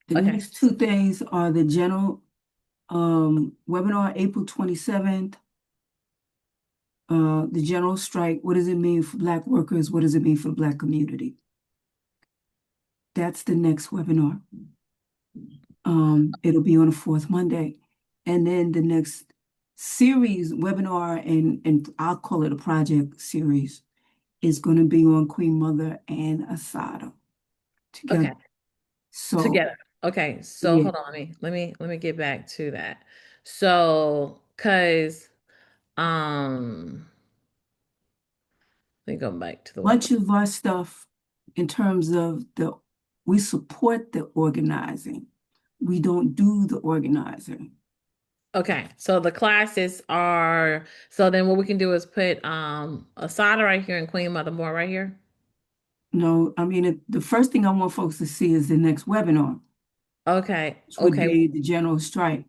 The Okay. next two things are the general webinar, April 27th. The general strike. What does it mean for Black workers? What does it mean for the Black community? That's the next webinar. It'll be on the fourth Monday. And then the next series webinar, and I'll call it a project series, is going to be on Queen Mother and Asada Okay. together. So Together. Okay. So yeah, hold on. Let me get back to that. So, cause let me go back to the webinar. much of our stuff in terms of we support the organizing. We don't do the organizing. Okay, so the classes are so then what we can do is put Asada right here and Queen Mother More right here. No, I mean, the first thing I want folks to see is the next webinar, Okay, which would okay, be the general strike.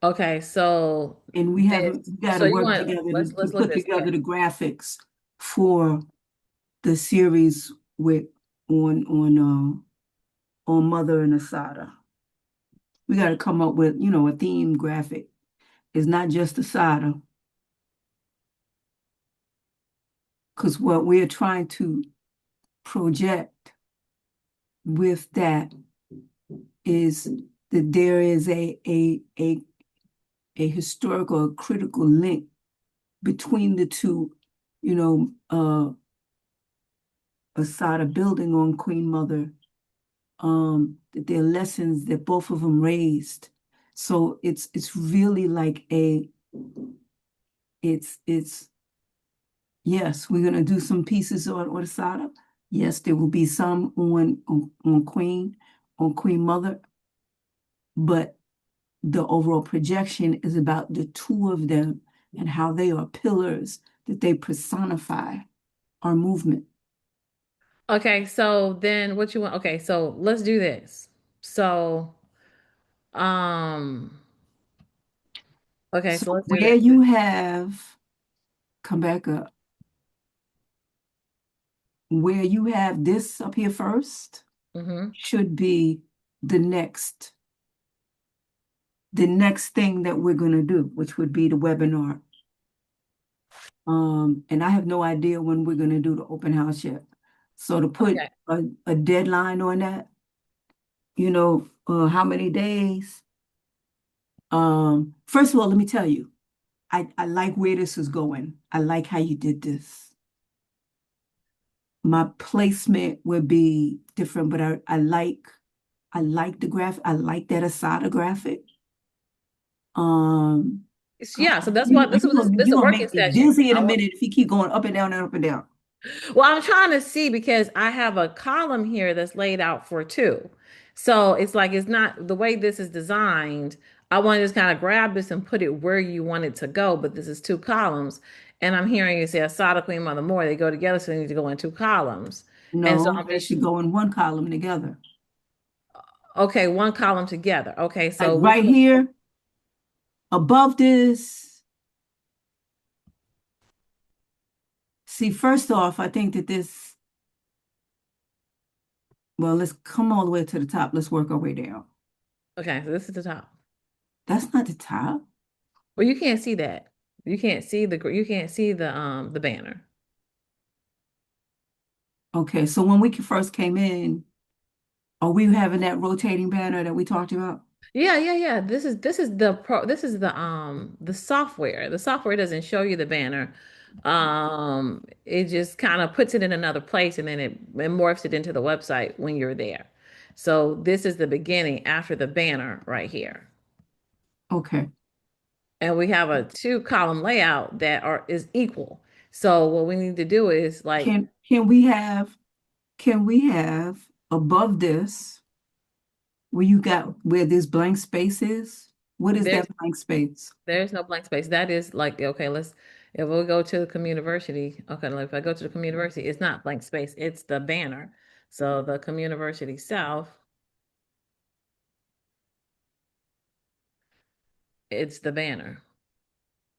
okay. So And this, we got so to you work want together to let's look put at this together here. the graphics for the series with on Mother and Asada. We got to come up with, a theme graphic. It's not just Asada, because what we're trying to project with that is that there is a historical critical link between the two, you know, Asada building on Queen Mother, that there are lessons that both of them raised. So it's really like it's yes, we're gonna do some pieces on Asada. Yes, there will be some on Queen Mother, but the overall projection is about the two of them and how they are pillars that they personify our movement. Okay, so then what you want? Okay, so let's do this. So um okay, So so let's do where this. you have, come back up, where you have this up here first Mm-hmm. should be the next, the next thing that we're going to do, which would be the webinar. And I have no idea when we're going to do the open house yet. So to put Okay. a deadline on that, how many days? First of all, let me tell you, I like where this is going. I like how you did this. My placement would be different, but I like the graph. I like that Asada graphic. Um, Yeah, so that's you what this was this is you a gonna working make me session. dizzy in a minute if you keep going up and down and up and down. Well, I'm trying to see because I have a column here that's laid out for two. So it's like it's not the way this is designed. I want to just kind of grab this and put it where you want it to go, but this is two columns. And I'm hearing you say Asada Queen Mother More, they go together, so they need to go in two columns. And so No, I'm they just should go in one column together. okay, one column together. Okay, Like so which right one? here, above this. See, first off, I think that well, let's come all the way to the top. Let's work our way down. Okay, so this is the top. That's not the top. Well, you can't see that. You can't see the banner. Okay, so when we first came in, are we having that rotating banner that we talked about? Yeah, yeah, yeah. This is the software. The software doesn't show you the banner. It just kind of puts it in another place and then it morphs it into the website when you're there. So this is the beginning after the banner right here. Okay. And we have a two column layout that are is equal. So what we need to do is like Can we have above this where this blank space is? What is there's that blank space? there's no blank space. That is like, okay, let's, if we go to the community, okay, like if I go to the community, it's not blank space, it's the banner. So the community south, it's the banner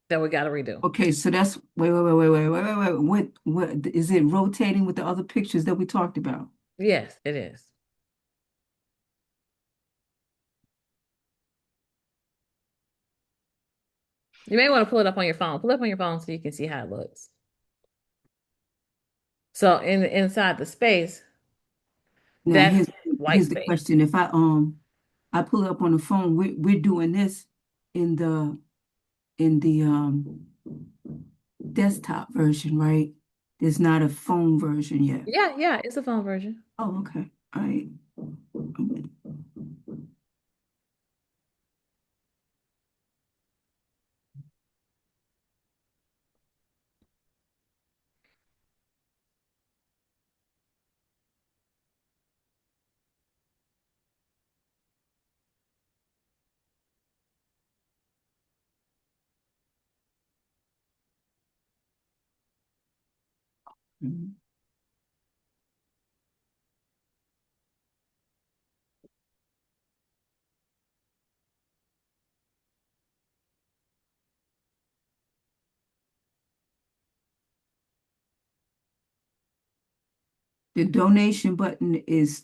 that we got to redo. Okay, so that's wait. What is it rotating with the other pictures that we talked about? Yes, it is. You may want to pull it up on your phone. Pull it up on your phone so you can see how it looks. So inside the space, Now that's white here's the space. question. If I pull it up on the phone, we're doing this in the desktop version, right? There's not a phone version yet. Yeah, yeah, it's a phone version. Oh, okay. All right. Mhm. The donation button is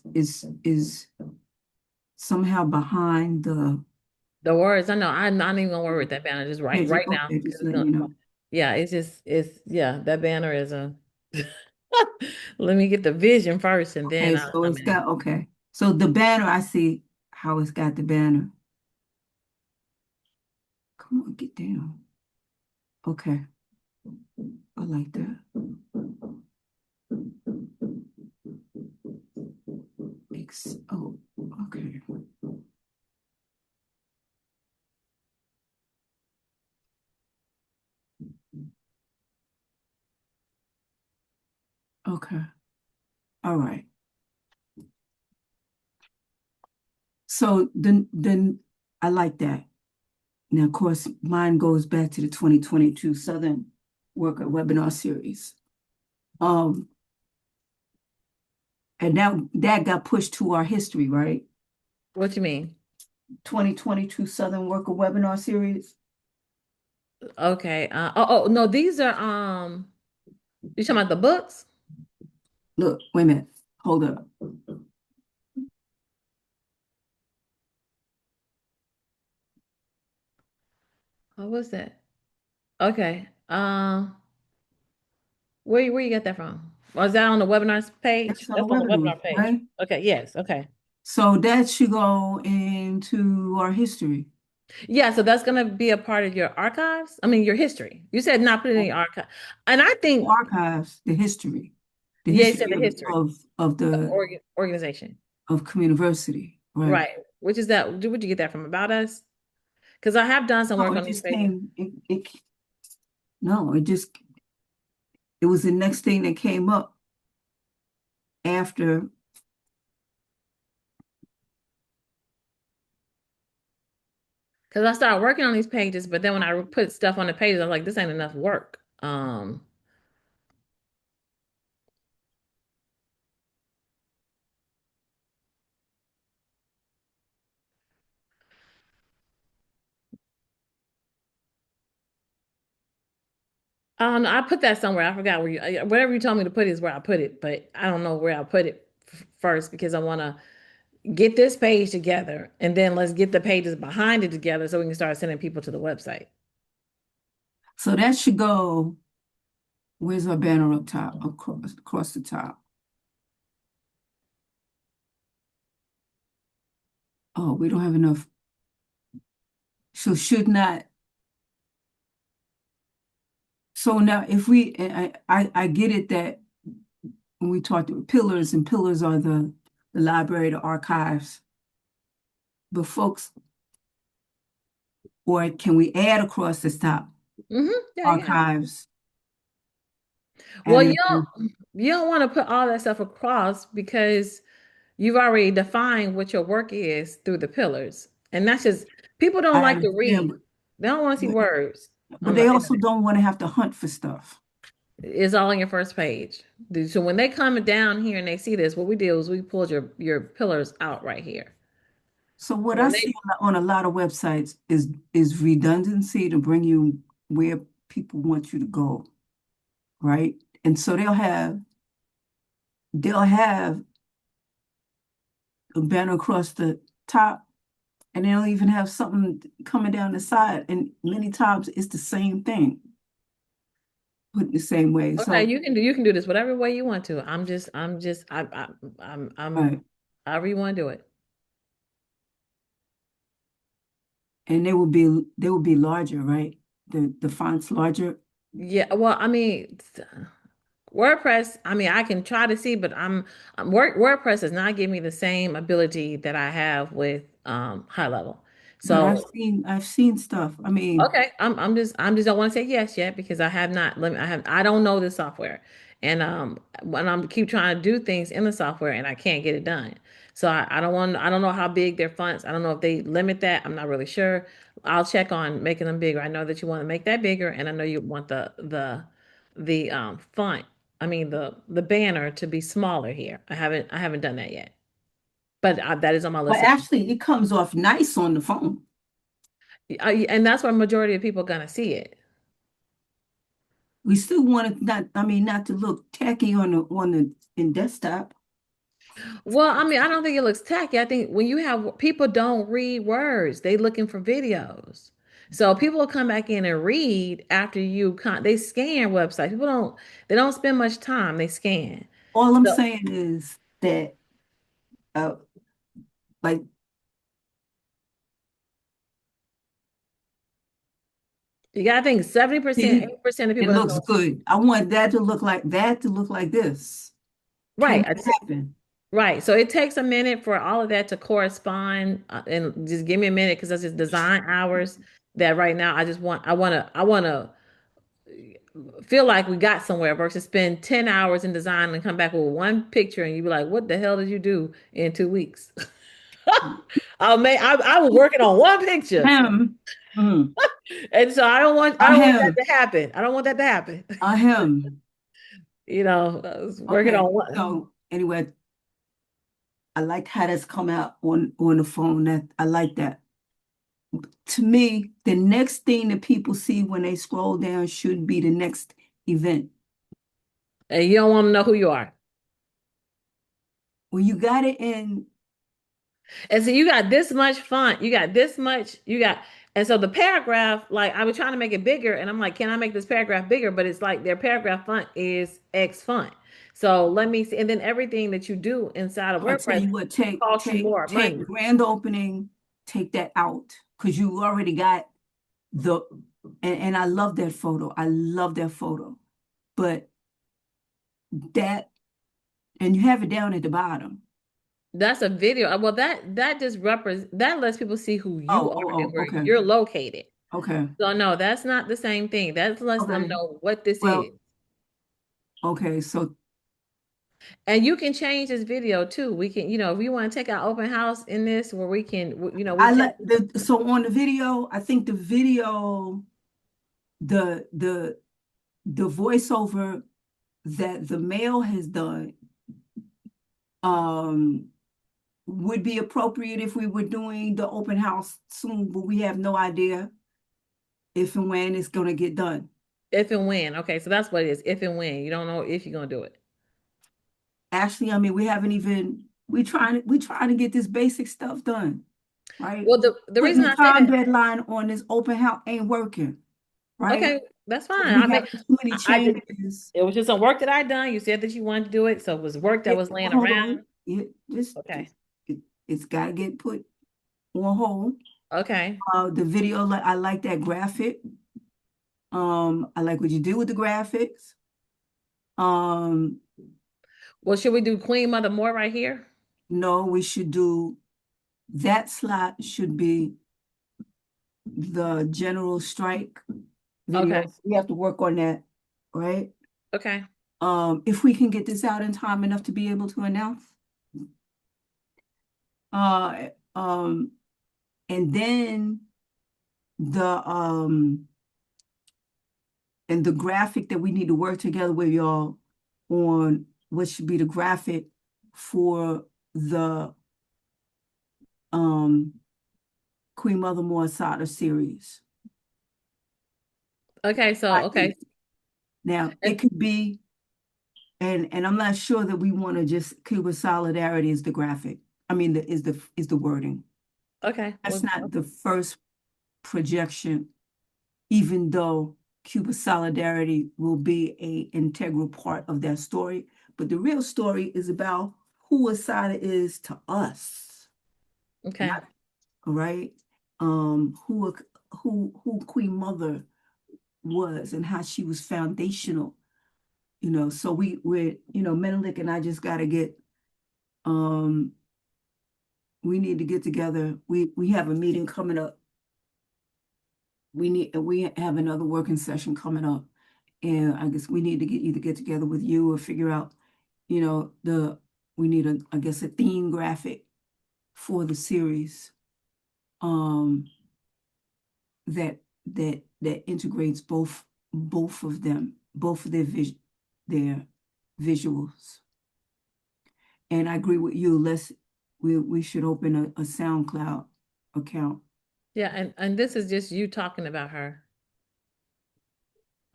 somehow behind the The words, I know, I'm not even gonna worry with that banner just yeah, right now okay, because just it's letting gonna. you know. Yeah, yeah, that banner is a. Let me get the vision first, and then Okay, I'll so come it's in. got okay. So the banner, I see how it's got the banner. Come on, get down. Okay, I like that. Oh, okay. Okay. All right. So then I like that. Now, of course, mine goes back to the 2022 Southern Worker Webinar Series. Um, and that got pushed to our history, right? What you mean? 2022 Southern Worker Webinar Series. Okay. Oh no, these are you talking about the books? Look, wait a minute. Hold up. What was that? Okay. Where you get that from? Was that on the webinars page? That's on the That's on the webinar, webinar page. right? Okay, yes, okay. So that should go into our history. Yeah, so that's gonna be a part of your archives. I mean, your history. You said not put it in your archive, and I The think archives, the yeah, you said history the history of the organization, of community, right? right? Which is that? Would you get that from About Us? Because I have done some No, work it on these just pages. came. No, it was the next thing that came up after. Because I started working on these pages, but then when I put stuff on the pages, I was like, this ain't enough work. I don't know. I put that somewhere. I forgot where whatever you told me to put is where I put it, but I don't know where I put it first because I want to get this page together and then let's get the pages behind it together so we can start sending people to the website. So that should go. Where's our banner up top? Across the top. Oh, we don't have enough. So should not. So now, if we, I get it that when we talked about pillars, and pillars are the library, the archives, but folks, or can we add across the top Yeah, yeah. archives? Well, And you don't want to put all that stuff across because you've already defined what your work is through the pillars. And that's just people don't I like to understand, read. They don't want to see but, words but on they the also internet. don't want to have to hunt for stuff. It's all on your first page. So when they come down here and they see this, what we did was we pulled your pillars out right here. So what So I when see they on a lot of websites is redundancy to bring you where people want you to go, right? And so they'll have a banner across the top, and they don't even have something coming down the side. And many times it's the same thing, put the same way. Okay, So, you can do this whatever way you want to. right. however you want to do it. And they will be larger, right? The fonts larger. Yeah, well, I mean, WordPress, I mean, I can try to see, but WordPress does not give me the same ability that I have with high level. But So I've seen stuff. I mean, okay, I'm just don't want to say yes yet because I have not let me I don't know the software. And when I'm keep trying to do things in the software and I can't get it done. So I don't know how big their fonts. I don't know if they limit that. I'm not really sure. I'll check on making them bigger. I know that you want to make that bigger and I know you want the font, I mean the banner to be smaller here. I haven't done that yet. But that is on my but list. actually it comes off nice on the phone. And that's where majority of people are gonna see it. We still want it not, I mean, not to look tacky on the in desktop. Well, I mean, I don't think it looks tacky. I think when you have people don't read words, they looking for videos. So people will come back in and read after they scan websites. They don't spend much time, they scan. All I'm So saying is that uh like you gotta think 70%, see, 80% of it people that's looks going good. I want that to look like this. Can right. that happen? Right. So it takes a minute for all of that to correspond, and just give me a minute because that's just design hours that right now I want to feel like we got somewhere versus spend 10 hours in design and come back with one picture and you be like, what the hell did you do in 2 weeks? I was working on one picture. Him. Mm. And so I I don't want that him. to happen. I don't want that to happen. I him. You know, I was working Okay. on one. So anyway, I like how that's come out on the phone. That I like that. To me, the next thing that people see when they scroll down should be the next event. And you don't want to know who you are. When you got it in, And so you got this much font, you got this much, and so the paragraph, like I was trying to make it bigger, and I'm like, can I make this paragraph bigger? But it's like their paragraph font is X font. So let me see, and then everything that you do inside of I'll tell WordPress you what, costs you more take money. grand opening, take that out because you already got the, and I love that photo. I love that photo. But that, and you have it down at the bottom. That's a video. Well, that just represents that lets people see who you are and where Okay. you're located. Okay. So no, that's not the same thing. That lets them Okay. know what this is. Well, okay. So And you can change this video too. We can, if we want to take our open house in this where we can, we I take. let so on the video, I think the video, the the the voiceover that the male has done um would be appropriate if we were doing the open house soon, but we have no idea if and when it's gonna get done. If and when. Okay, so that's what it is. If and when. You don't know if you're gonna do it. Actually, I mean, we haven't even we trying to get this basic stuff done, right? Well, the Putting reason the I say time that, deadline on this open house ain't working, right? okay, that's fine. 'Cause we I mean, got too many I did. changes. It was just some work that I done. You said that you wanted to do it, so it was work that was laying Hold on. around. Yeah, Okay. it's got to get put on hold. Okay. The video, I like that graphic. I like what you do with the graphics. Um, Well, should we do Queen Mother More right here? no, we should do that slot should be the general strike Okay. video. We have to work on that, right? Okay. If we can get this out in time enough to be able to announce. Uh, um, and then the and the graphic that we need to work together with y'all on what should be the graphic for the um Queen Mother More Sada series. Okay. So I okay. think now And it could be, and I'm not sure that we want to just Cuba Solidarity as the graphic. I mean, is the wording. Okay. That's Well, not the first projection, even though Cuba Solidarity will be a integral part of that story. But the real story is about who Asada is to us, okay. not right. Who Queen Mother was and how she was foundational. So Menelik and I just got to get. We need to get together. We have a meeting coming up. We have another working session coming up, and I guess we need to either get together with you or figure out, we need I guess a theme graphic for the series, um, that integrates both of them, both of their visuals. And I agree with you. We should open a SoundCloud account. Yeah, and this is just you talking about her.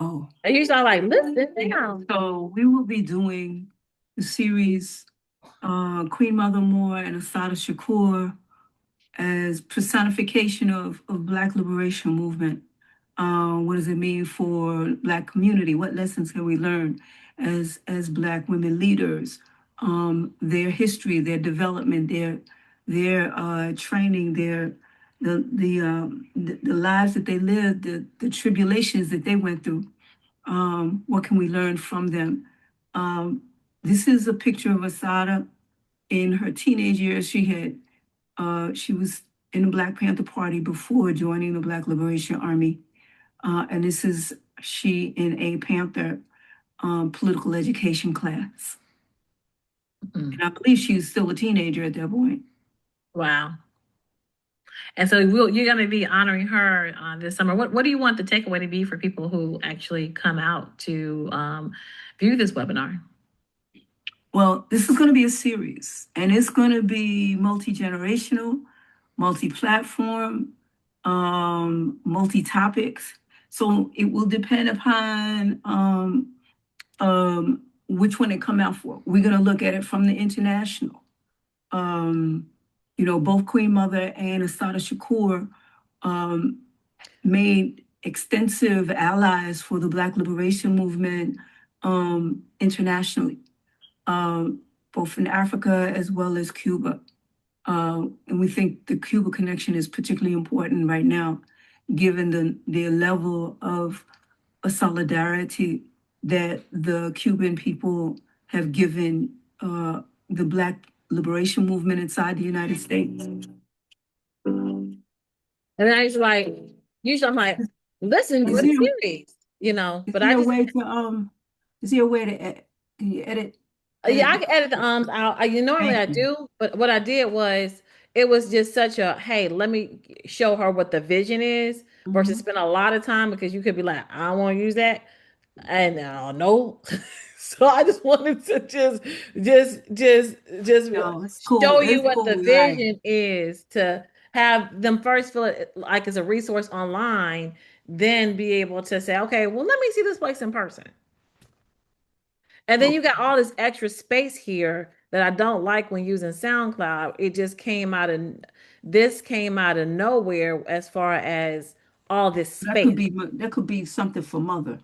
Oh, And you sound like, listen now. so we will be doing the series, Queen Mother Moore and Assata Shakur as personification of Black liberation movement. What does it mean for Black community? What lessons can we learn as Black women leaders? Their history, their development, their training, the lives that they lived, the tribulations that they went through. What can we learn from them? This is a picture of Asada in her teenage years. She was in the Black Panther Party before joining the Black Liberation Army. And this is she in a Panther political education class. Mm. And I believe she was still a teenager at that point. Wow. And so you're going to be honoring her this summer. What do you want the takeaway to be for people who actually come out to view this webinar? Well, this is going to be a series, and it's going to be multi-generational, multi-platform, multi-topics. So it will depend upon which one it come out for. We're going to look at it from the international. Both Queen Mother and Assata Shakur made extensive allies for the Black liberation movement internationally, both in Africa as well as Cuba. And we think the Cuba connection is particularly important right now, given the level of a solidarity that the Cuban people have given the Black liberation movement inside the United States. And I was like, usually I'm like, listen to the series, but I just, Is there a way to can you yeah, edit? I can edit the out. Normally I Thank you. do, but what I did was it was just such a, hey, let me show her what the vision is versus Mhm. spend a lot of time because you could be like, I don't want to use that. And no. So I just wanted to just No, it's cool. show you It's what the cool. Like, vision is to have them first feel it like it's a resource online, then be able to say, okay, well, let me see this place in person. And then oh, you got all this extra space here that I don't like when using SoundCloud. It just came out of nowhere as far as all this space. that could be something for mother.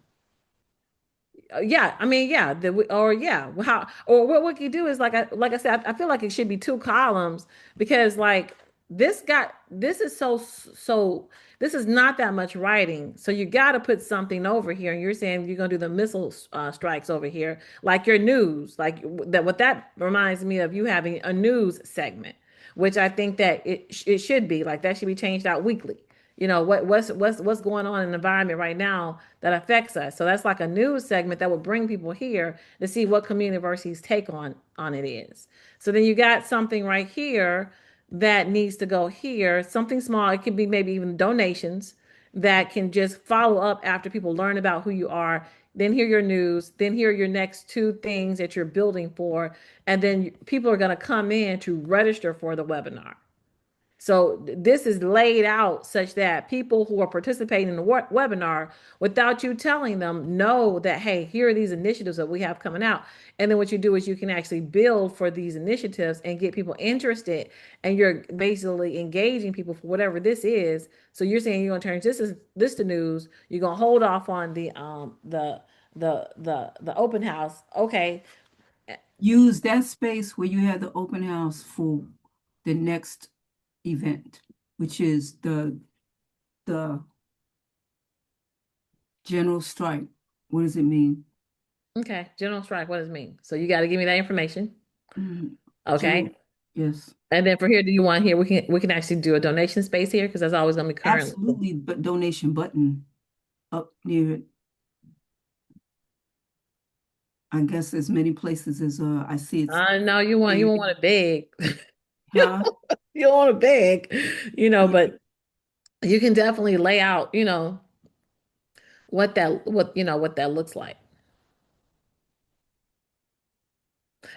Yeah, I mean, yeah, or yeah, how or what you do is like I said, I feel like it should be two columns because like this is so this is not that much writing, so you got to put something over here. And you're saying you're gonna do the missile strikes over here, like your news, like that. What that reminds me of you having a news segment, which I think that it should be like that should be changed out weekly. What's going on in the environment right now that affects us. So that's like a news segment that would bring people here to see what community university's take on it is. So then you got something right here that needs to go here, something small. It could be maybe even donations that can just follow up after people learn about who you are. Then hear your news, then hear your next two things that you're building for, and then people are going to come in to register for the webinar. So this is laid out such that people who are participating in the webinar, without you telling them, know that, hey, here are these initiatives that we have coming out. And then what you do is you can actually build for these initiatives and get people interested. And you're basically engaging people for whatever this is. So you're saying you're gonna turn this to news. You're gonna hold off on the open house. Okay. Use that space where you have the open house for the next event, which is the general strike. What does it mean? Okay. General strike, what does it mean? So you got to give me that information. Mhm. General, Okay. yes, And then for here, do you want here? We can actually do a donation space here because that's always gonna be currently. absolutely, but donation button up near it. I guess as many places as I see it's No, you won't want to beg. huh? You don't want to beg, Yeah, but you can definitely lay out, what that looks like.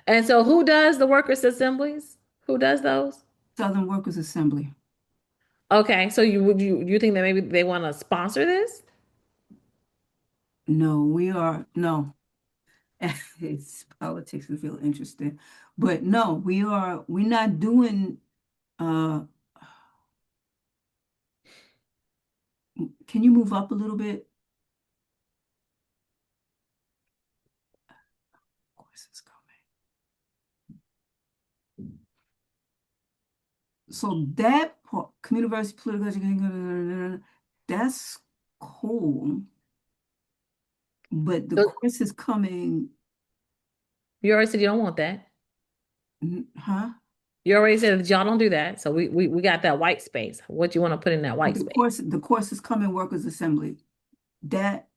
And so who does the workers' assemblies? Who does those? Southern Workers Assembly. Okay, so you think that maybe they want to sponsor this? No, we are no. It's politics is real interesting. But no, we're not doing uh can you move up a little bit? Of course it's coming. So that part, community political education, that's cool. But the So course is coming, you already said you don't want that. huh? You already said that y'all don't do that. So we got that white space. What you want to put in that white space? The course is coming workers assembly. That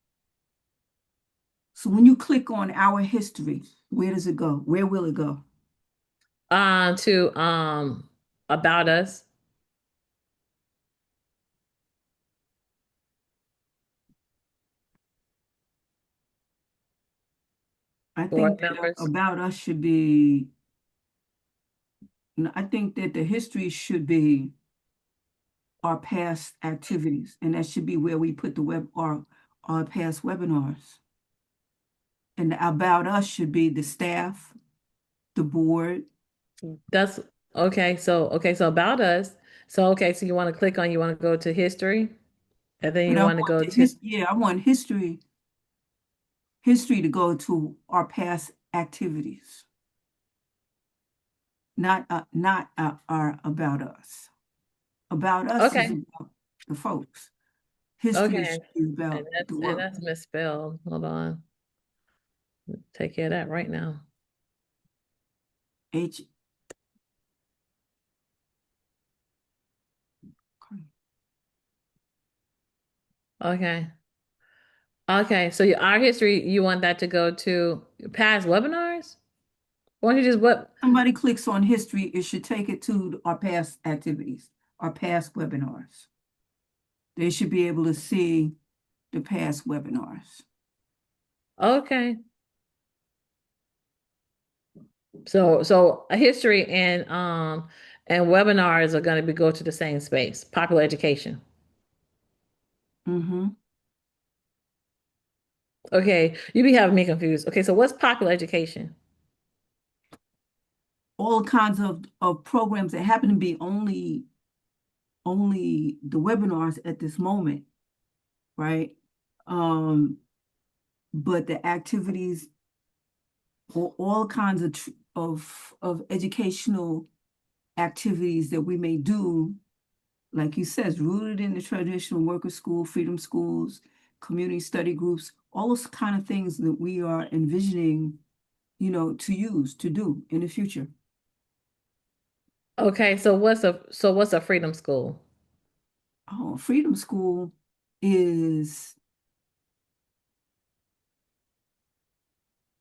so when you click on our history, where does it go? Where will it go? To about us, I board think that members. about us should be, I think that the history should be our past activities, and that should be where we put the our past webinars. And the about us should be the staff, the board. That's okay. So about us. So okay, so you want to go to history, and then But you I want to want go the to yeah, I want history to go to our past activities, not our about us. About us is okay, about the folks. History okay, should be about the and work. that's misspelled. Hold on, take care of that right now. H. Okay, okay. So our history, you want that to go to past webinars? Why don't you just what? Somebody clicks on history, it should take it to our past activities, our past webinars. They should be able to see the past webinars. Okay. So a history and webinars are going to be go to the same space, popular education. Hmm. Okay, you be having me confused. Okay, so what's popular education? All kinds of programs that happen to be only the webinars at this moment, right? Um, but the activities or all kinds of educational activities that we may do, like you says, rooted in the traditional worker school, freedom schools, community study groups, all those kind of things that we are envisioning, to use, to do in the future. Okay, so what's a freedom school? Oh, freedom school is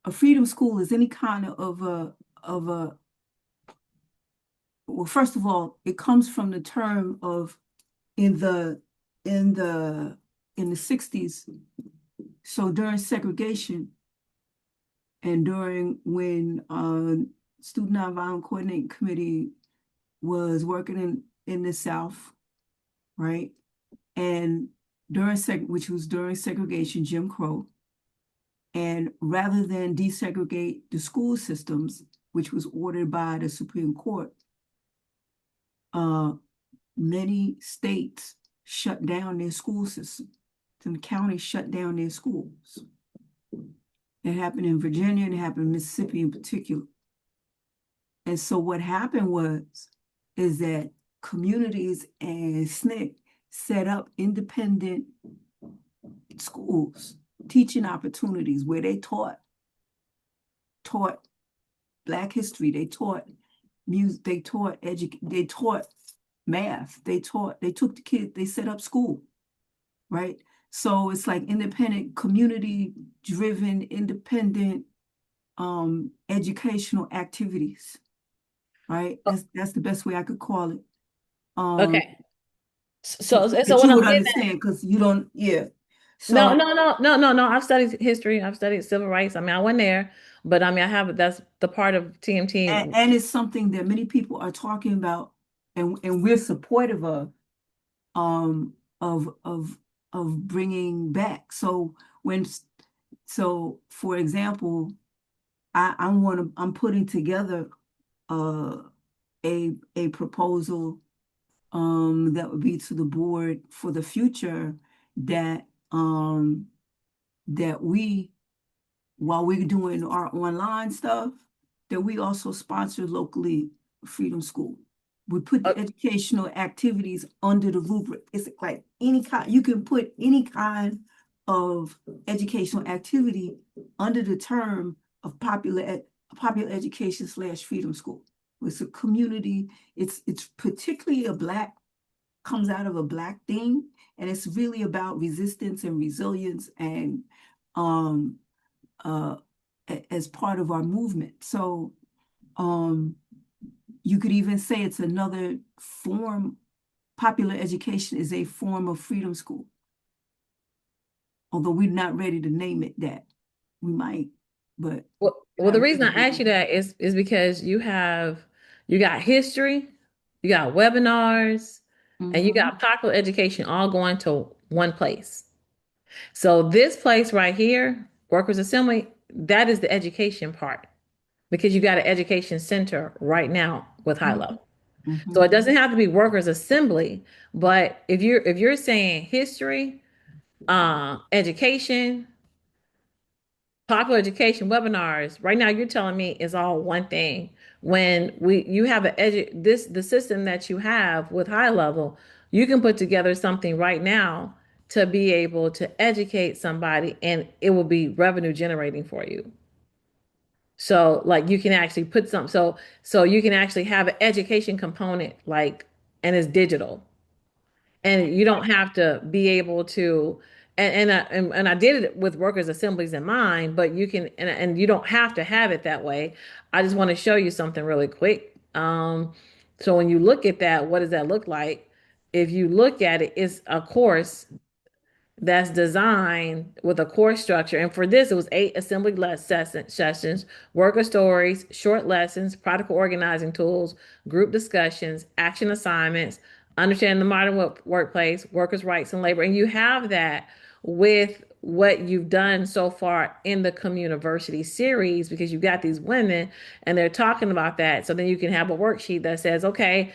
a freedom school is any kind of a well, first of all, it comes from the term of in the in the in the 60s. So during segregation and during when Student Nonviolent Coordinating Committee was working in the South, right? And which was during segregation, Jim Crow. And rather than desegregate the school systems, which was ordered by the Supreme Court, many states shut down their school system. Some counties shut down their schools. It happened in Virginia, and it happened in Mississippi in particular. And so what happened is that communities and SNCC set up independent schools, teaching opportunities where they taught Black history, they taught music, they taught math, they took the kids, they set up school, right? So it's like independent, community-driven, independent educational activities, right? That's the best way I could call it. Okay. So That what you I'm would getting understand, because you don't, yeah. No, So, no. I've studied history. I've studied civil rights. I mean, I went there, but I mean, that's the part of TMT. and it's something that many people are talking about, and we're supportive um, of of bringing back. So for example, I'm putting together uh, a proposal that would be to the board for the future, that that we, while we're doing our online stuff, that we also sponsor locally Freedom School. We put the educational activities under the rubric. It's like any kind, you can put any kind of educational activity under the term of popular education / Freedom School. It's a community, it's particularly comes out of a Black theme, and it's really about resistance and resilience, and uh, as part of our movement. So you could even say it's another form. Popular education is a form of Freedom School. Although we're not ready to name it that. We might, but well, the reason I asked you that is because you got history, you got webinars, and you got popular education all going to one place. So this place right here, Workers Assembly, that is the education part, because you got an education center right now with high level. So it doesn't have to be Workers Assembly, but if you're saying history, education, popular education webinars, right now you're telling me is all one thing. When you have the system that you have with high level, you can put together something right now to be able to educate somebody, and it will be revenue generating for you. So like you can actually put some so you can actually have an education component, like, and it's digital. And you don't have to be able to and I did it with workers assemblies in mind, but you can, and you don't have to have it that way. I just want to show you something really quick. So when you look at that, what does that look like? If you look at it, it's a course that's designed with a course structure. And for this, it was 8 assembly sessions, worker stories, short lessons, practical organizing tools, group discussions, action assignments, understanding the modern workplace, workers' rights and labor. And you have that with what you've done so far in the Communiversity series, because you've got these women and they're talking about that. So then you can have a worksheet that says, okay,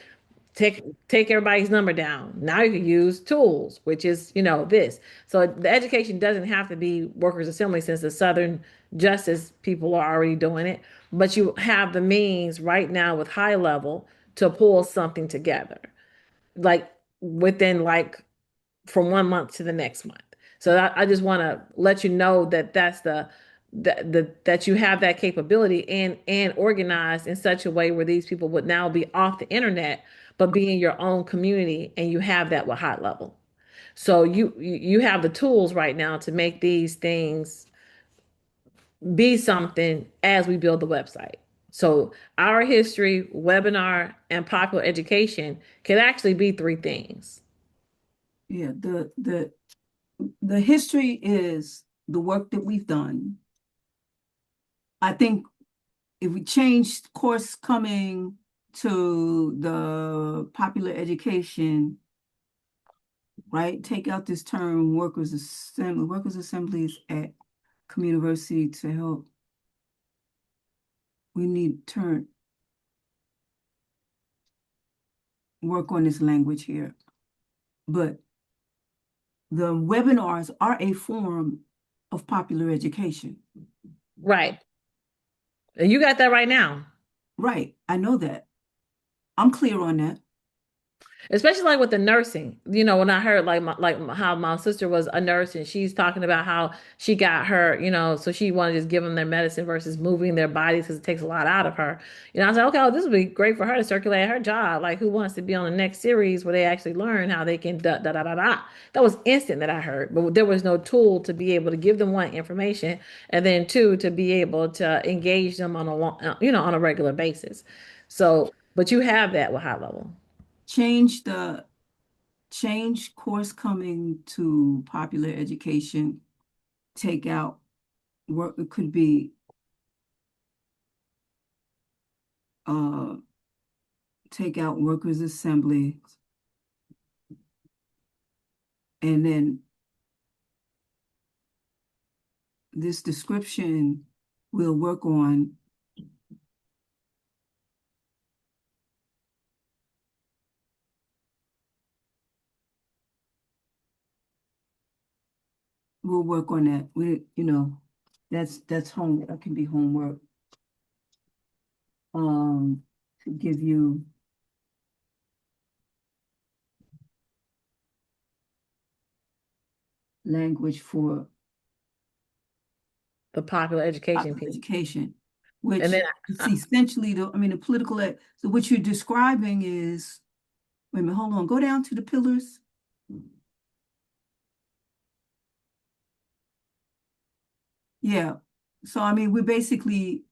take everybody's number down. Now you can use tools, which is, this. So the education doesn't have to be workers assembly, since the Southern Justice people are already doing it, but you have the means right now with high level to pull something together, like within, like, from 1 month to the next month. So I just want to let you know that that you have that capability, and organized in such a way where these people would now be off the internet, but be in your own community, and you have that with high level. So you have the tools right now to make these things be something as we build the website. So our history, webinar, and popular education can actually be 3 things. Yeah, the history is the work that we've done. I think if we change course coming to the popular education, right? Take out this term workers assemblies at community to help. We need to work on this language here. But the webinars are a form of popular education. Right. And you got that right now. Right. I know that. I'm clear on that. Especially like with the nursing, when I heard how my sister was a nurse and she's talking about how she got her, so she wanted to just give them their medicine versus moving their bodies because it takes a lot out of her. I was like, okay, this would be great for her to circulate her job. Like, who wants to be on the next series where they actually learn how they can da da da da da. That was instant that I heard, but there was no tool to be able to give them one information and then two to be able to engage them on on a regular basis. So, but you have that with high level. Change the change course coming to popular education, take out work, it could be uh take out workers' assembly, and then this description will work on we'll work on that. That's homework. That can be homework. To give you language for The popular education popular piece. education, And which then is essentially the political. So what you're describing is, wait a minute, hold on, go down to the pillars. Yeah. So we basically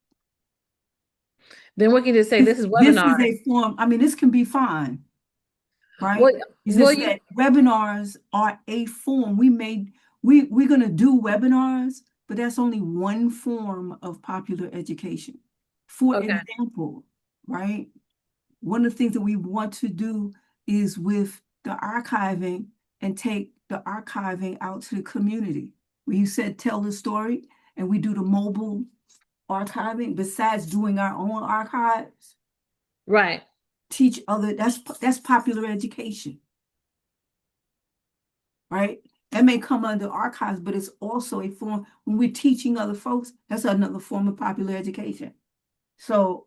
then we can just say this is this is webinars. a form. This can be fine, right? Well, It's well, just that webinars are a form. We're gonna do webinars, but that's only one form of popular education. For okay, example, right? One of the things that we want to do is with the archiving and take the archiving out to the community. When you said tell the story and we do the mobile archiving, besides doing our own archives, right, teach other, that's popular education, right? That may come under archives, but it's also a form when we're teaching other folks, that's another form of popular education. So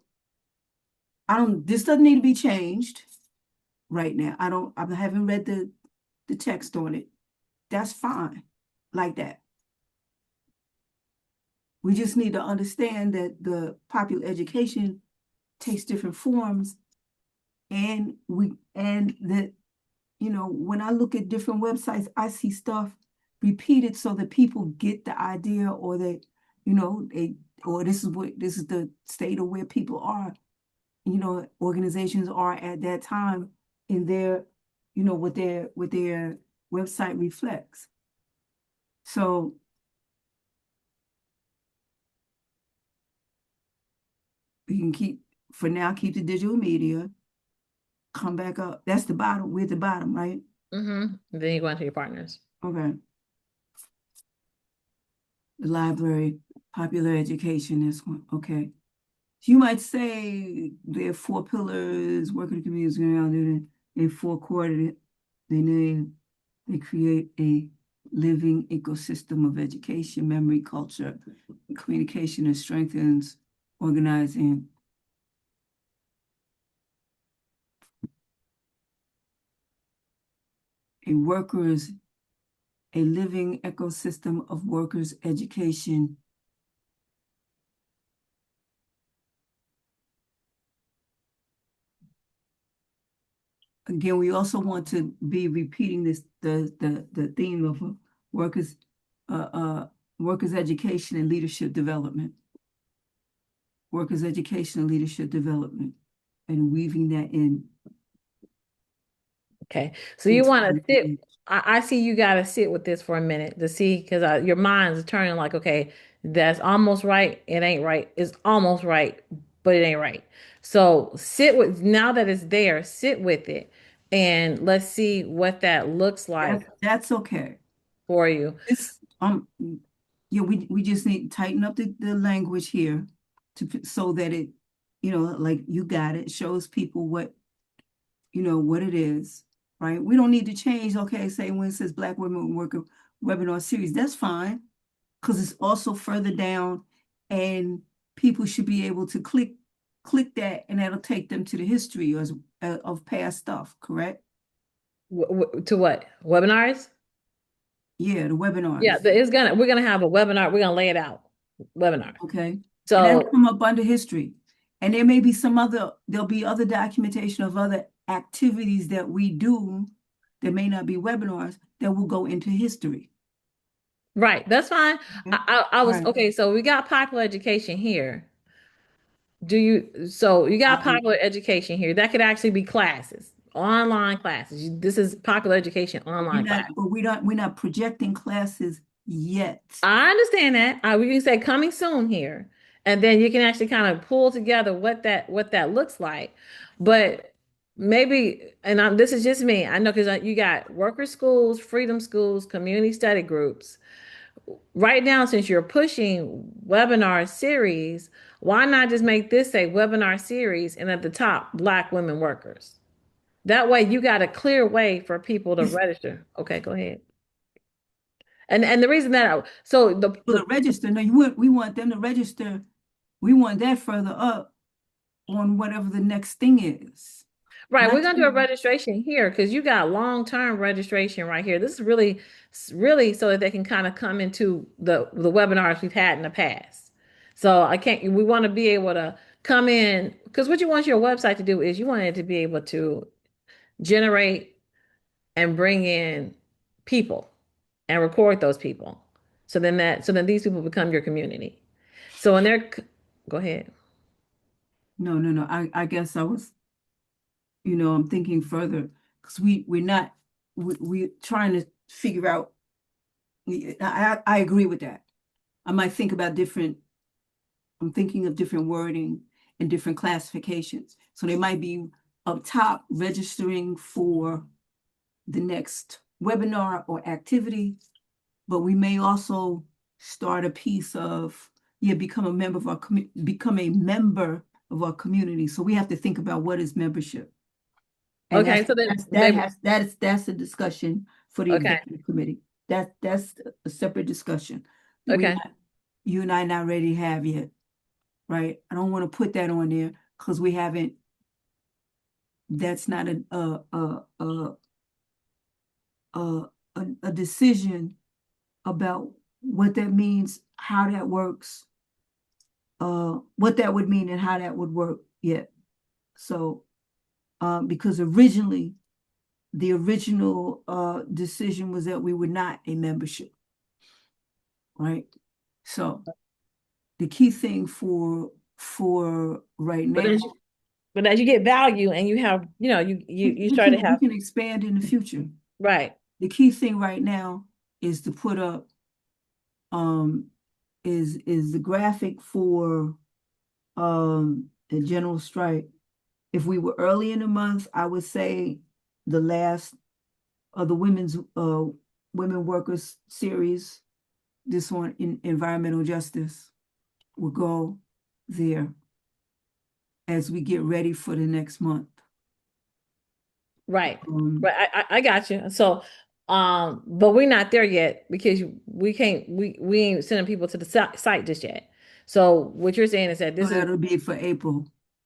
this doesn't need to be changed right now. I haven't read the text on it. That's fine like that. We just need to understand that the popular education takes different forms, and that when I look at different websites, I see stuff repeated so that people get the idea, or this is the state of where people are, organizations are at that time in their, what their website reflects. So we can for now, keep the digital media, come back up. That's the bottom. We're at the bottom, right? Then you go into your partners. Okay. The library, popular education is one. Okay. So you might say there are four pillars, working communities around in four quarters. They create a living ecosystem of education, memory, culture, communication, and strengthens organizing. A living ecosystem of workers' education. Again, we also want to be repeating the theme of workers workers education and leadership development. Workers education and leadership development, and weaving that in. Okay, so you want to sit. I see you got to sit with this for a minute to see because your mind's turning like, okay, that's almost right. It ain't right. It's almost right, but it ain't right. So now that it's there, sit with it and let's see what that looks like That's okay. for you. It's yeah, we just need to tighten up the language here so that it, like you got it, shows people what it is, right? We don't need to change, okay, say when it says Black Women Worker webinar series, that's fine, because it's also further down and people should be able to click that and that'll take them to the history of past stuff, correct? To what? Webinars? Yeah, the Yeah, webinars. we're gonna have a webinar. We're gonna lay it out. Webinar. Okay. And that'll So come up under history. And there may be there'll be other documentation of other activities that we do that may not be webinars that will go into history. right, that's fine. Okay. I was Right. okay. So we got popular education here. So you got Um, popular education here. That could actually be classes, online classes. This is popular education online class. we're not projecting classes yet. I understand that. We can say coming soon here, and then you can actually kind of pull together what that looks like. But maybe, this is just me. I know because you got worker schools, freedom schools, community study groups. Right now, since you're pushing webinar series, why not just make this a webinar series and at the top, Black women workers? That way, you got a clear way for people to It's register. Okay, go ahead. And the reason that so for the register. No, we want them to register. We want that further up on whatever the next thing is. right, we're Not gonna do a to, registration here because you got long-term registration right here. This is really so that they can kind of come into the webinars we've had in the past. So we want to be able to come in because what you want your website to do is you want it to be able to generate and bring in people and record those people. So then these people become your community. So when they're go ahead. no. I guess I was, I'm thinking further because we're trying to figure out. I agree with that. I might think about I'm thinking of different wording and different classifications. So they might be up top registering for the next webinar or activity, but we may also start a piece of, yeah, become a member of our community. So we have to think about what is membership. And Okay, so then maybe that's a discussion for the okay, executive committee. That's a separate discussion that okay. you and I not ready to have yet, right? I don't want to put that on there because we haven't. That's not a decision about what that means, how that works, what that would mean, and how that would work yet. So, because the original decision was that we were not a membership, right? So the key thing for right But now, as you get value and you have, you start to we have can expand in the future. right. The key thing right now is to put up um is the graphic for the general strike. If we were early in the month, I would say the last of the women workers series, this one in environmental justice, will go there as we get ready for the next month. Right. Um, Right. I got you. So, but we're not there yet because we can't, we ain't sending people to the site just yet. So what you're saying is that so this is, that'll be for April.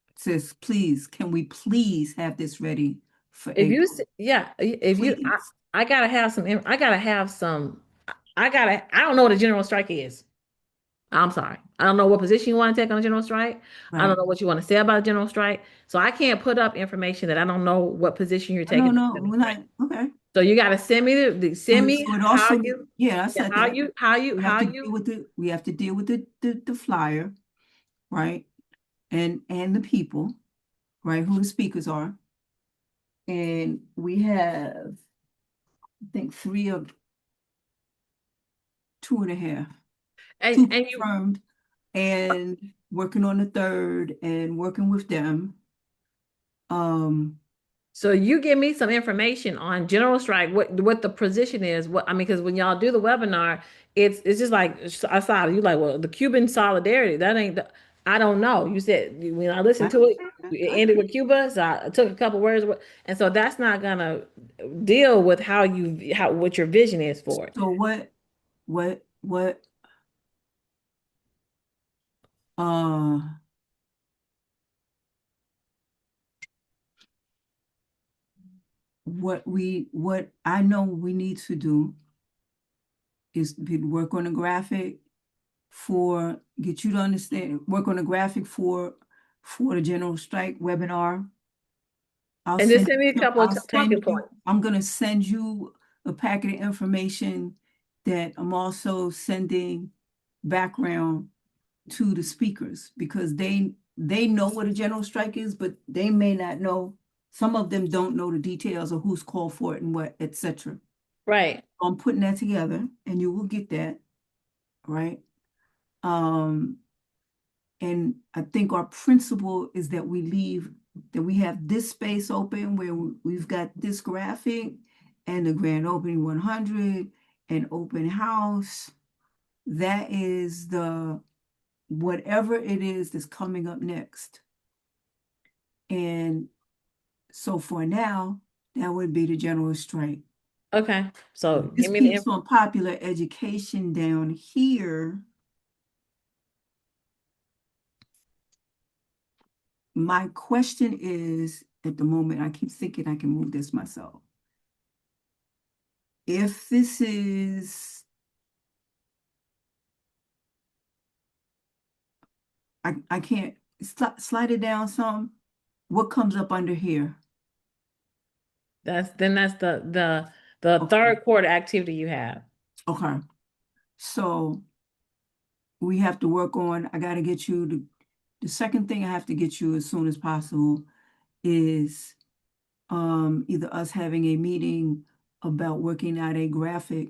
It says, please, can we please have this ready for if you, April? yeah, if you, Please. I gotta have some, I don't know what a general strike is. I'm sorry. I don't know what position you want to take on a general strike. I don't Right. know what you want to say about a general strike. So I can't put up information that I don't know what position you're No, taking on a no, general we're strike. not. Okay. So you got to send me send me So it how also, you yeah, I said that. We have how to you deal with the flyer, right? And the people, right? Who the speakers are. And we have, I think, three of two and a half, two and you confirmed. and working on the third and working with them. So you give me some information on general strike, what the position is. What I mean, because when y'all do the webinar, it's just like I saw you like, well, the Cuban solidarity, that ain't I don't know. You said when I listened I, to it, it I, ended with Cuba, so I took a couple words, and so that's not gonna deal with how what your vision is for it. so uh, what I know we need to do is work on a graphic get you to understand, work on a graphic for the general strike webinar. And just send me a couple of talking points. I'm gonna send you a packet of information that I'm also sending background to the speakers because they know what a general strike is, but they may not know. Some of them don't know the details of who's called for it and what, etc. Right. I'm putting that together, and you will get that, right? Um, and I think our principle is that we have this space open where we've got this graphic and the grand opening 100 and open house. That is the whatever it is that's coming up next. And so for now, that would be the general strike. Okay. So This give me the piece on popular education down here, my question is, at the moment, I keep thinking I can move this myself. If this is, I can't slide it down some. What comes up under here? that's the Okay. third quarter activity you have. Okay. So we have to work on, I got to get you the second thing I have to get you as soon as possible is either us having a meeting about working out a graphic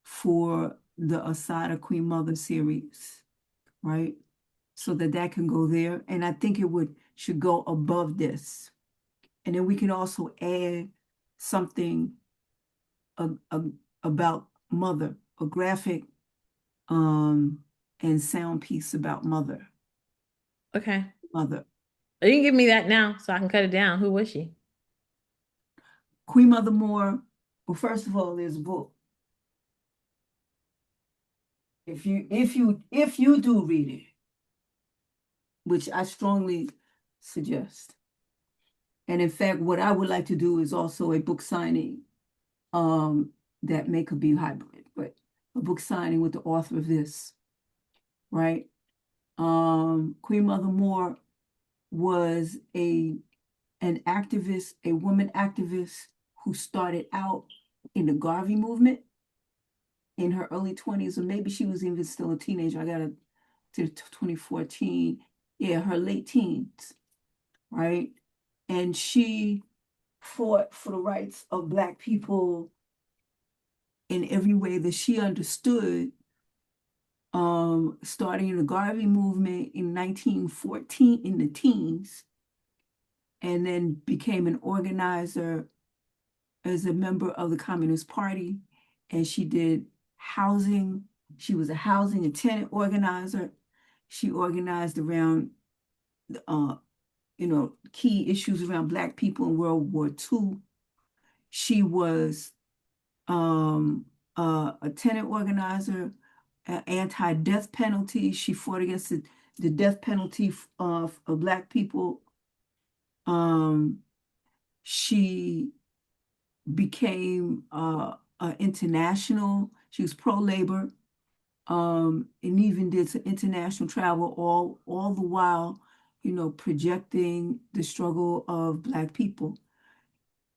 for the Asada Queen Mother series, right? So that can go there. And I think should go above this. And then we can also add something uh, uh, about mother, a graphic and sound piece about mother. Okay. Mother. You can give me that now so I can cut it down. Who was she? Queen Mother Moore. Well, first of all, there's a book. If you do read it, which I strongly suggest. And in fact, what I would like to do is also a book signing that could be hybrid, but a book signing with the author of this, right? Queen Mother Moore was an activist, a woman activist who started out in the Garvey movement in her early 20s, or maybe she was even still a teenager. I got to 2014. Yeah, her late teens, right? And she fought for the rights of Black people in every way that she understood, starting in the Garvey movement in 1914 in the teens, and then became an organizer as a member of the Communist Party. And she did housing. She was a housing and tenant organizer. She organized around, uh, key issues around Black people in World War II. She was a tenant organizer, anti-death penalty. She fought against the death penalty of Black people. She became international. She was pro-labor, and even did some international travel, all the while, projecting the struggle of Black people.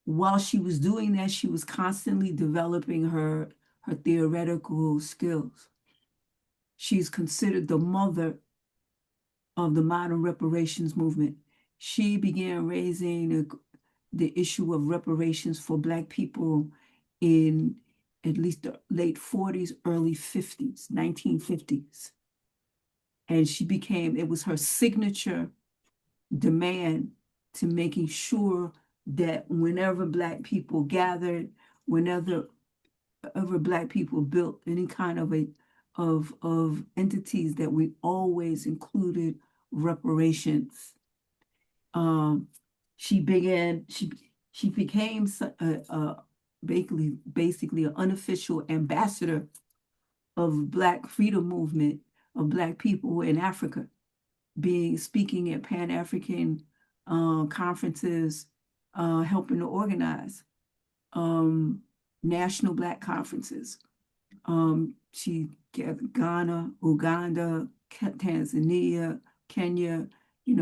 While she was doing that, she was constantly developing her theoretical skills. She's considered the mother of the modern reparations movement. She began raising the issue of reparations for Black people in at least the late 40s, early 50s, 1950s. And it was her signature demand to making sure that whenever Black people gathered, whenever Black people built any kind of entities, that we always included reparations. She became basically an unofficial ambassador of Black freedom movement of Black people in Africa, speaking at Pan-African conferences, helping to organize national Black conferences. She Ghana, Uganda, Tanzania, Kenya,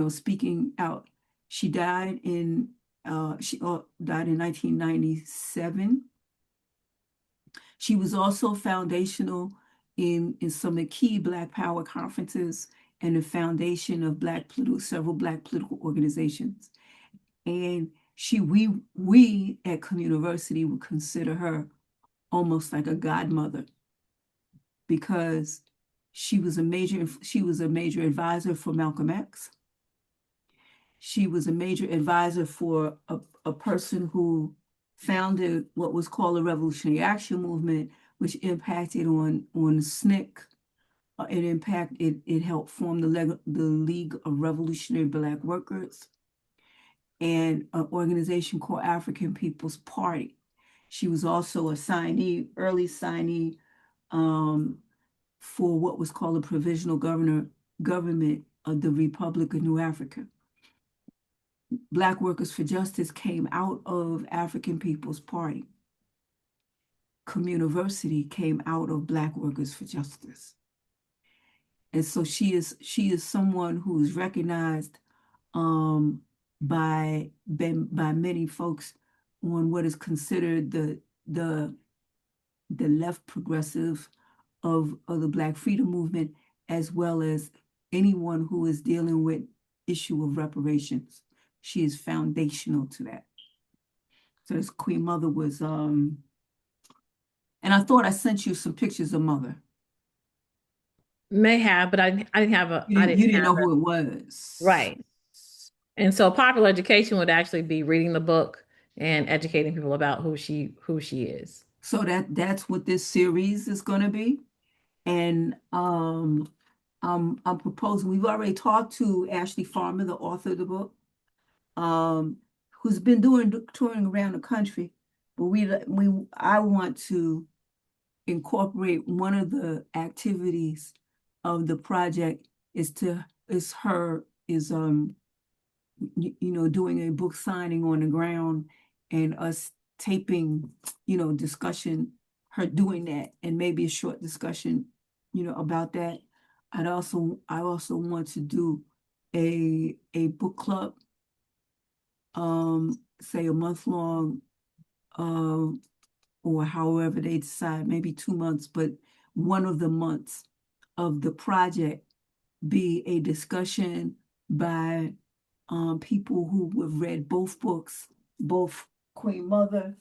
speaking out. She died in 1997. She was also foundational in some of the key Black Power conferences and the foundation of several Black political organizations. And we at Columbia University would consider her almost like a godmother, because she was a major advisor for Malcolm X. She was a major advisor for a person who founded what was called the Revolutionary Action Movement, which impacted on SNCC. It helped form the League of Revolutionary Black Workers and an organization called African People's Party. She was also a early signee for what was called the Provisional Government of the Republic of New Africa. Black Workers for Justice came out of African People's Party. Community came out of Black Workers for Justice. And so she is someone who is recognized by many folks on what is considered the left progressive of the Black freedom movement, as well as anyone who is dealing with issue of reparations. She is foundational to that. So this Queen Mother was, and I thought I sent you some pictures of Mother. May have, but I didn't have a. You didn't know who it was, right? And so popular education would actually be reading the book and educating people about who she is. So that's what this series is going to be, and I'm proposing. We've already talked to Ashley Farmer, the author of the book, who's been touring around the country, but I want to incorporate one of the activities of the project doing a book signing on the ground, and us taping, discussion, her doing that, and maybe a short discussion, about that. I also want to do a book club, say a month long, or however they decide, maybe 2 months, but one of the months of the project be a discussion by people who have read both books, both Queen Mother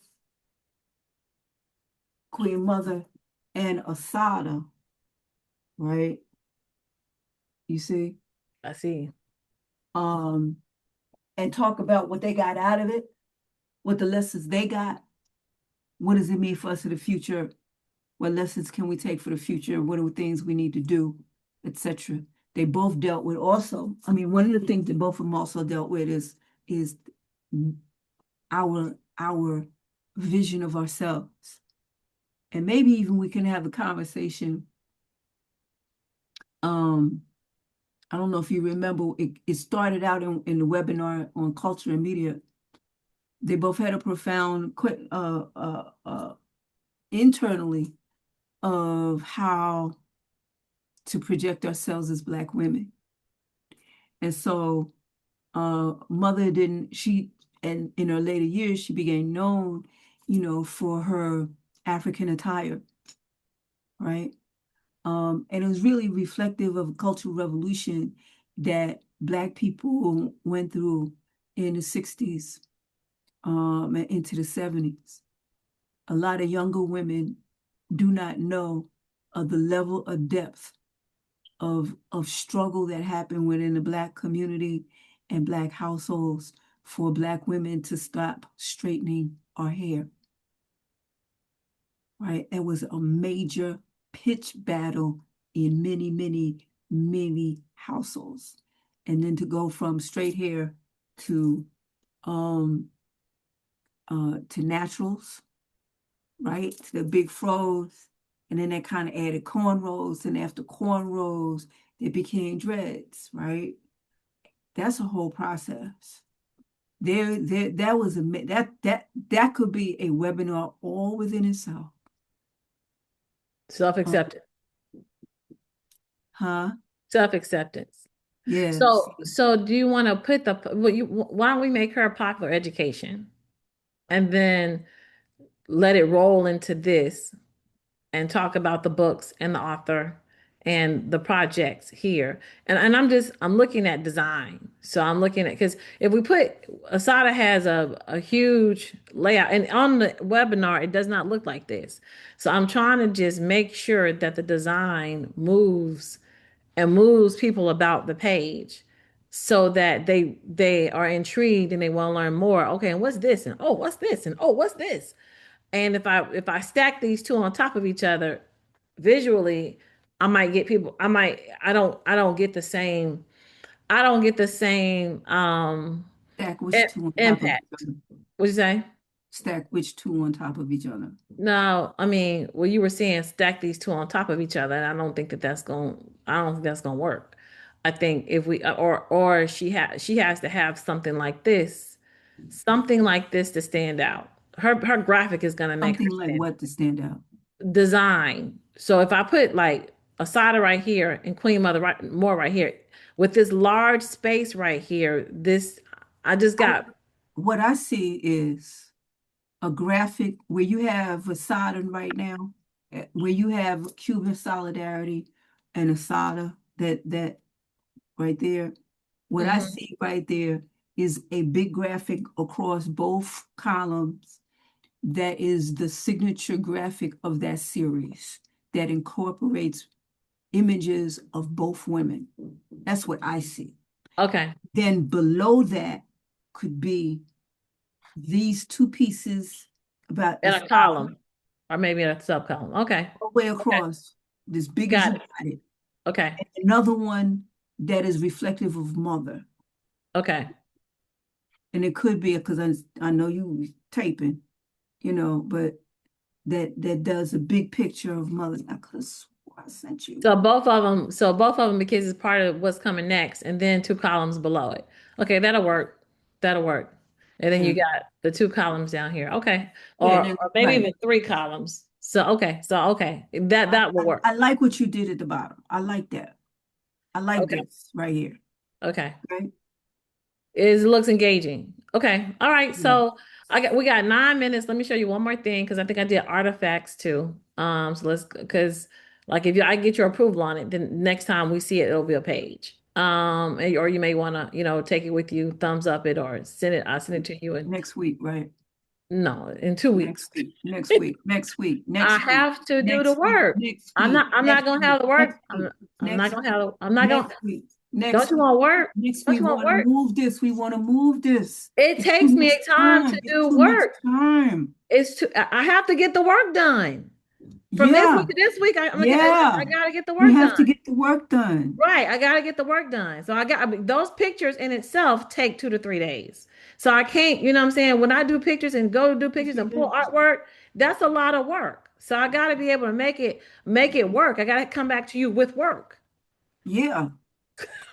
and Assata, right? You see? I see. And talk about what they got out of it, what the lessons they got, what does it mean for us in the future, what lessons can we take for the future, what are the things we need to do, etc. They both dealt with also, one of the things that both of them also dealt with is our vision of ourselves. And maybe even we can have a conversation. I don't know if you remember, it started out in the webinar on culture and media. They both had a profound internally of how to project ourselves as Black women. And so Mother and in her later years, she became known, for her African attire, right? And it was really reflective of a cultural revolution that Black people went through in the 60s and into the 70s. A lot of younger women do not know of the level of depth of struggle that happened within the Black community and Black households for Black women to stop straightening our hair. Right? It was a major pitch battle in many, many, many households. And then to go from straight hair to naturals, right? To the big fros. And then they kind of added cornrows, and after cornrows, they became dreads, right? That's a whole process. That was that could be a webinar all within itself. Self-acceptance. Huh? Self-acceptance. Yes. So do you want to put why don't we make her a popular education and then let it roll into this and talk about the books and the author and the projects here. And I'm looking at design. So I'm looking at, because if we Asada has a huge layout, and on the webinar, it does not look like this. So I'm trying to just make sure that the design moves and moves people about the page so that they are intrigued and they want to learn more. Okay, and what's this? And oh, what's this? And oh, what's this? And if I stack these two on top of each other visually, I might get people, I don't get the same, Stack which two on top of each impact. other? What'd you say? Stack which two on top of each other? No, I mean, well, you were saying stack these two on top of each other, and I don't think that's gonna work. I think if we, or she has to have something like this to stand out. Her graphic is gonna make her Something like stand. what to stand out? Design. So if I put like Asada right here and Queen Mother right here, with this large space right here, I just got. What I see is a graphic where you have Asada right now, where you have Cuban solidarity and Asada, that right there. What I Mhm. see right there is a big graphic across both columns that is the signature graphic of that series that incorporates images of both women. That's what I see. Okay. Then below that could be these two pieces about In as a column, or maybe in a sub column. Okay. all the way Okay. across, as big as you Got it. got it. Okay. And another one that is reflective of mother. Okay. And it could be because I know you taping, but that does a big picture of mother. I could have swore I sent you. So both of them, because it's part of what's coming next, and then two columns below it. Okay, that'll work. That'll work. And then you Yeah. got the two columns down here. Okay. Yeah, Or maybe right. even three columns. So okay. That will work. I like what you did at the bottom. I like that. I like Okay. this right here. Okay. Right? It looks engaging. Okay. All right. Yeah. So we got 9 minutes. Let me show you one more thing because I think I did artifacts too. So let's because like if I get your approval on it, then next time we see it, it'll be a page. Or you may want to, take it with you, thumbs up it, or send it. I'll send it to you in Next week, right? no, in 2 weeks. Next week, next week, next week, I next week, have to do the next week, work. next I'm week, not I'm not next gonna week, have the next work. week, I'm not next gonna week, have I'm not gonna next week, don't next you week. want work? Next Don't we you want want to work? move this. We want to move this. It It's too takes me much a time to time. It's do too much work. time. I have to get the work done. From this week Yeah, to this week, yeah. I gotta get the You work have to done. get the work done. Right, I gotta get the work done. So those pictures in itself take 2 to 3 days. So I can't, you know what I'm saying? When I do pictures and go to do pictures and pull artwork, that's a lot of work. So I gotta be able to make it work. I gotta come back to you with work. Yeah.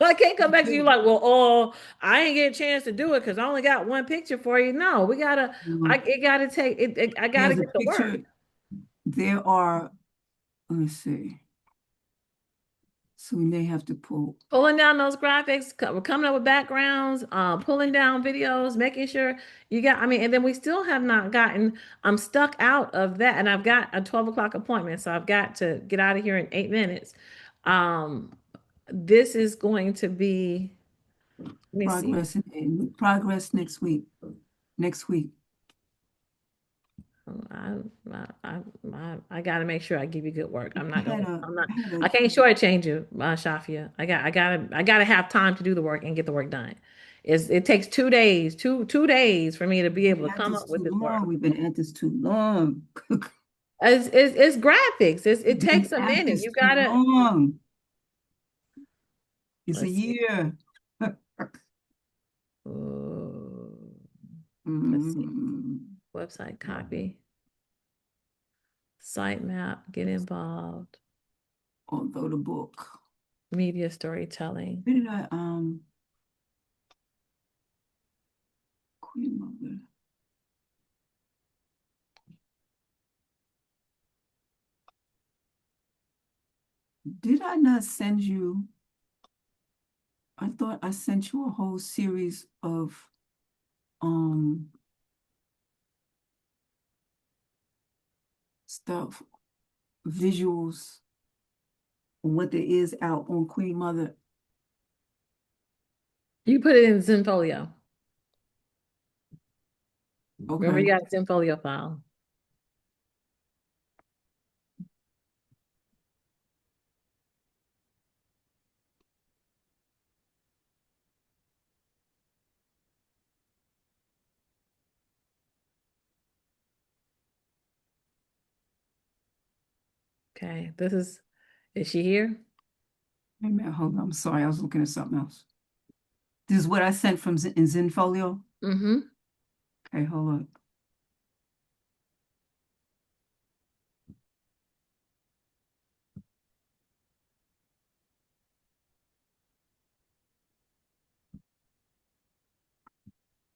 I can't come back to you like, well, oh, I ain't get a chance to do it because I only got one picture for you. No, we gotta, Mhm. it gotta take it, I gotta There's a get the work. picture. There are, let's see. So we may have to pull. Pulling down those graphics, we're coming up with backgrounds, pulling down videos, making sure and then we still have not gotten, I'm stuck out of that. And I've got a 12 o'clock appointment. So I've got to get out of here in 8 minutes. Um, this is going to be, let me see. Progress next week. Next week. I got to make sure I give you good work. I had a, I had a, I can't shortchange you, Shafia. I gotta have time to do the work and get the work done. It takes 2 days, two days for me to be we've able been to at come this up with too this work. long. We've been at this too long. It's graphics. It We've been takes a at minute. this You too gotta, long. It's a let's see. year. Ooh, let's see. Mm, Website copy, sitemap, get involved, although the book. media storytelling. Where did Queen Mother. Did I not send you? I thought I sent you a whole series of um stuff, visuals, on what there is out on Queen Mother. You put it in Zenfolio. Remember, Okay. you got a Zenfolio file. Okay, is she here? Wait a minute, hold on. I'm sorry, I was looking at something else. This is what I sent from in Zenfolio. Mm-hmm. Okay, hold on.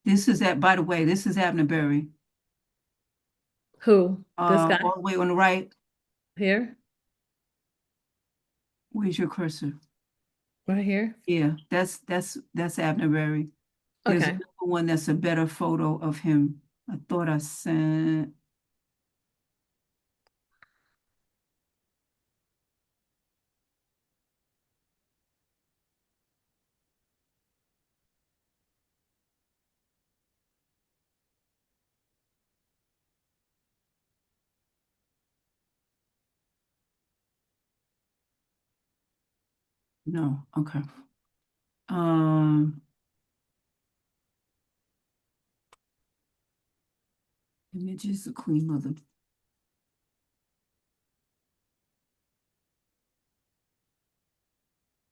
This is at, by the way, this is Abner Berry. Who? This guy All the way on the right. here? Where's your cursor? Right here? Yeah, that's Abner Berry. There's Okay. another one that's a better photo of him. I thought I sent. No, okay. Um, Images of Queen Mother.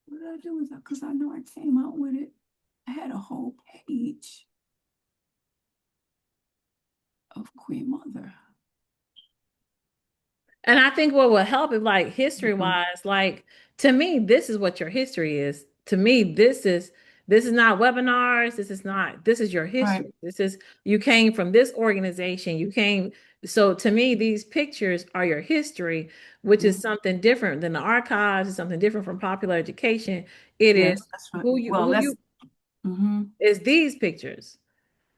What did I do with that? Because I know I came out with it. I had a whole page of Queen Mother. And I think what will help is like history Mhm. wise, like to me, this is what your history is. To me, this is not webinars. This is your Right. history. This is you came from this organization. So to me, these pictures are your history, which is Mhm. something different than the archives, it's something different from popular education. It Yeah, is that's right. Well, who that's you mhm. is these pictures.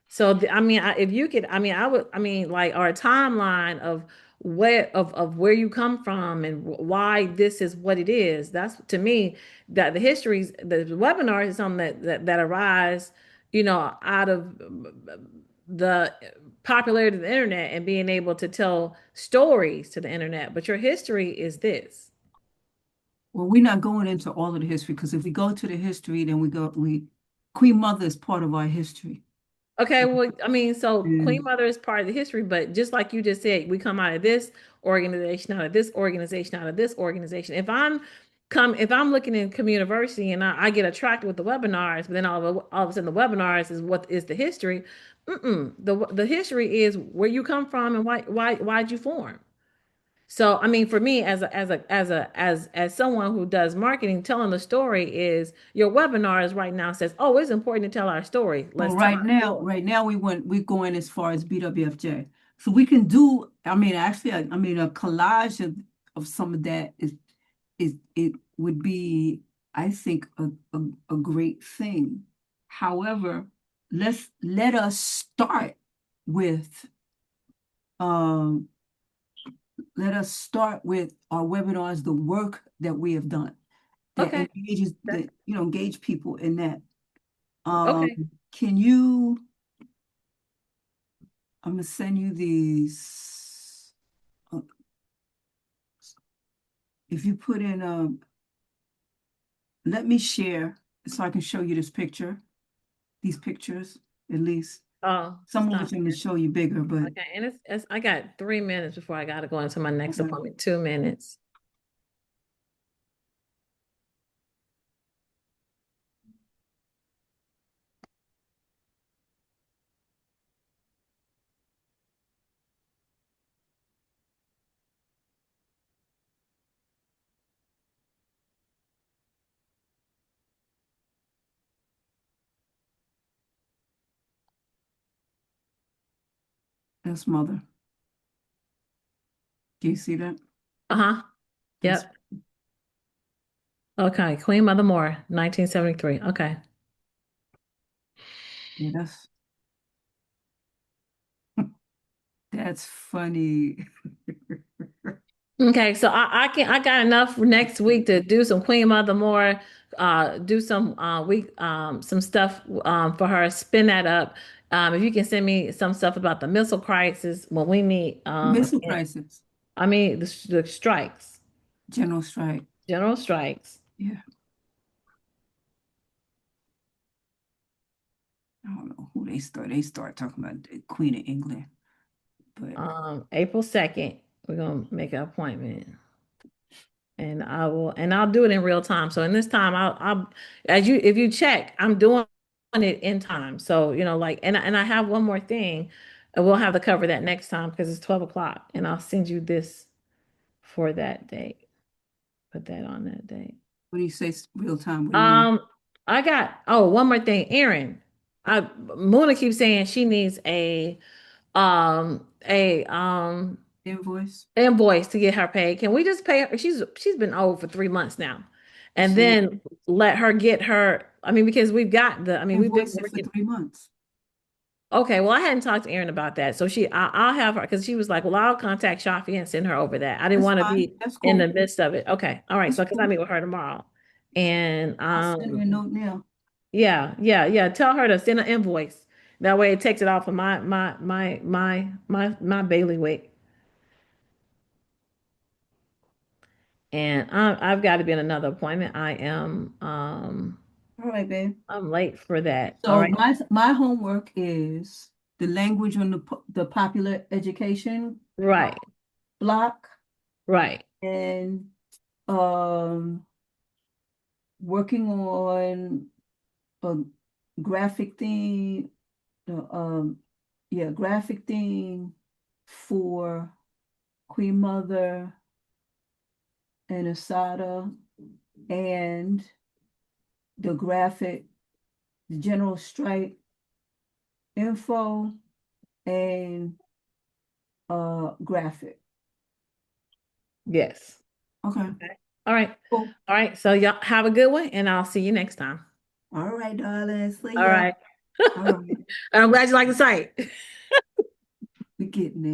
So I mean, if you could, I mean, I would, I mean, like our timeline of where you come from and why this is what it is. That's to me that the webinars is something that arise, out of the popularity of the internet and being able to tell stories to the internet. But your history is this. Well, we're not going into all of the history because if we go to the history, then we Queen Mother is part of our history. Okay, well, I mean, so Queen And Mother is part of the history, but just like you just said, we come out of this organization, out of this organization, out of this organization. If I'm looking in community university and I get attracted with the webinars, but then all of a sudden the webinars is what is the history. The history is where you come from and why'd you form. So, I mean, for me, as someone who does marketing, telling the story is your webinars right now says, oh, it's important to tell our story. well, Let's tell our story. right now we're going as far as BWFJ. So we can do, I mean, actually, I mean, a collage of some of that is it would be, I think, a great thing. However, let us start with um let us start with our webinars, the work that we have done that Okay. engages That, that engage people in that. okay. Um, can you I'm gonna send you these. if you put in, let me share so I can show you this picture, these pictures, at least. Oh, Some of stop. them to show you bigger, but Okay, and it's I got 3 minutes before I got to go into my next okay, appointment. 2 minutes. that's mother. Do you see that? Uh-huh. That's Yep. Okay. Queen Mother Moore, 1973. Okay. yeah, that's funny. Okay, so I got enough next week to do some Queen Mother Moore, do some week some stuff for her, spin that up. If you can send me some stuff about the missile crisis when we meet, Missile crisis, I mean the strikes, general strike. general strikes. Yeah, I don't know who they start. They start talking about the Queen of England, but April 2nd, we're gonna make an appointment. And I'll do it in real time. So in this time, I'll as you if you check, I'm doing it in time. So like, and I have one more thing, and we'll have to cover that next time because it's 12 o'clock, and I'll send you this for that date. Put that on that date. what do you say real time? What do you mean? Um, I got one more thing, Erin. Mona keeps saying she needs a Invoice? invoice to get her paid. Can we just pay her? She's been owed for 3 months now. And So you then let her get her, I mean, because we've been invoice it for working. 3 months. Okay, well, I hadn't talked to Erin about that. So I'll have her because she was like, well, I'll contact Shafi and send her over that. I didn't That's want to fine. be That's in the cool. midst of it. Okay. All right. That's So because I cool. meet with her tomorrow. And I'll send her a note now. yeah. Tell her to send an invoice. That way it takes it off of my bailiwick. And I've got to be in another appointment. All right, babe. I'm late for that. All So right. my homework is the language on the popular education Right. block Right. and um working on a graphic theme, uh, um yeah, graphic theme for Queen Mother and Asada and the graphic, the general strike info and graphic. Yes. Okay. Okay. All right. Cool. All right. So y'all have a good one and I'll see you next time. All right, darling. See All ya. right. All right. I'm glad you like the site. We're getting there.